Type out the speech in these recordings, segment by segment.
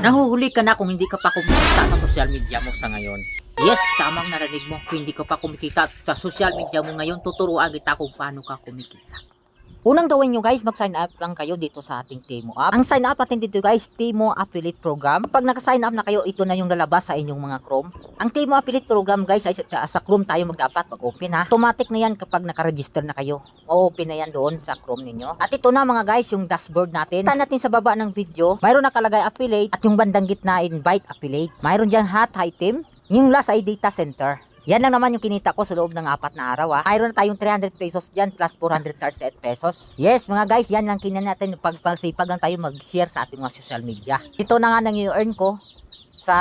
Nahuhuli ka na kung hindi ka pa kumikita sa social media mo sa ngayon. Yes, tamang narinig mo. Kung hindi ka pa kumikita sa social media mo ngayon, tuturuan kita kung paano ka kumikita. Unang gawin nyo guys, mag-sign up lang kayo dito sa ating Timo app. Ang sign up natin dito guys, Timo Affiliate Program. Pag naka-sign up na kayo, ito na yung lalabas sa inyong mga Chrome. Ang Timo Affiliate Program guys, ay sa Chrome tayo dapat mag-open ha. Automatic na yan kapag naka-register na kayo. O-open na yan doon sa Chrome ninyo. At ito na mga guys, yung dashboard natin. Saan natin sa baba ng video, mayroon nakalagay affiliate at yung bandang gitna invite affiliate. Mayroon dyan hot item. Yung last ay data center. Yan lang naman yung kinita ko sa loob ng 4 na araw ha. Mayroon na tayong 300 pesos dyan plus 438 pesos. Yes mga guys, yan lang kinita natin. Pagsipag lang tayo mag-share sa ating mga social media. Ito na nga nang i-earn ko sa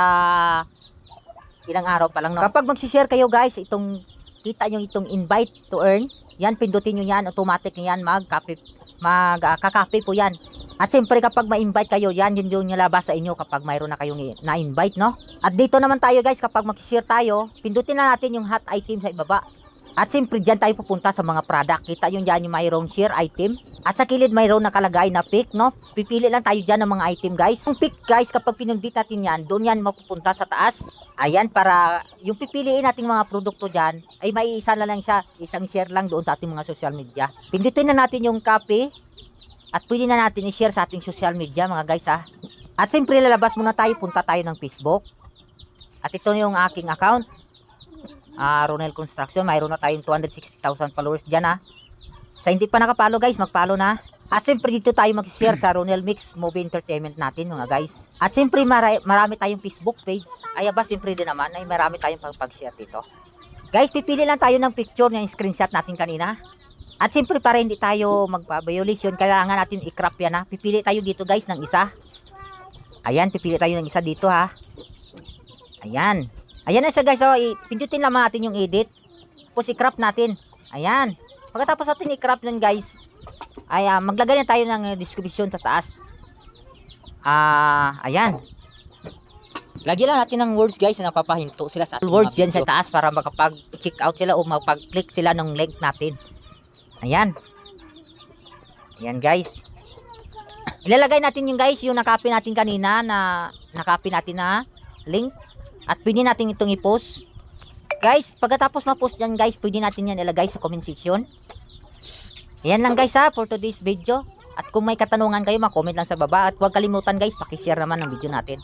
ilang araw pa lang. No? Kapag mag-share kayo guys, itong kita nyo itong invite to earn. Yan, pindutin nyo yan. Automatic na yan. Magkakape po yan. At siyempre kapag ma-invite kayo, yan yung nilabas sa inyo kapag mayroon na kayong na-invite, no? At dito naman tayo guys, kapag mag-share tayo, pindutin na natin yung hot item sa ibaba. At siyempre dyan tayo pupunta sa mga product. Kita yung dyan yung mayroong share item. At sa kilid mayroong nakalagay na pick, no? Pipili lang tayo dyan ng mga item guys. Yung pick guys, kapag pinundit natin yan, doon yan mapupunta sa taas. Ayan, para yung pipiliin nating mga produkto dyan, ay may isa na lang siya, isang share lang doon sa ating mga social media. Pindutin na natin yung copy. At pwede na natin i-share sa ating social media mga guys ha. At siyempre lalabas muna tayo, punta tayo ng Facebook. At ito yung aking account. Ronel Construction, mayroon na tayong 260,000 followers dyan ha. Sa hindi pa nakapalo guys, magpalo na. At siyempre dito tayo mag-share sa Ronel Mix Movie Entertainment natin mga guys. At siyempre marami tayong Facebook page. Ay aba siyempre din naman ay marami tayong pag-share dito. Guys, pipili lang tayo ng picture ng screenshot natin kanina. At siyempre para hindi tayo magpa-violation, kailangan natin i-crop yan ha. Pipili tayo dito guys ng isa. Ayan, pipili tayo ng isa dito ha. Ayan. Ayan na siya guys. So, pindutin lamang natin yung edit. Tapos i-crop natin. Ayan. Pagkatapos natin i-crop yan guys, ay maglagay na tayo ng description sa taas. Ayan. Lagyan lang natin ng words guys na napapahinto sila sa words yan sa taas para makapag-check out sila o makapag-click sila ng link natin. Ayan. Ayan guys. Ilalagay natin yung guys, yung nakopy natin kanina na nakopy natin na link. At pwede natin itong i-post. Guys, pagkatapos ma-post yan guys, pwede natin yan ilagay sa comment section. Ayan lang guys ha, for today's video. At kung may katanungan kayo, ma-comment lang sa baba. At huwag kalimutan guys, paki-share naman ng video natin.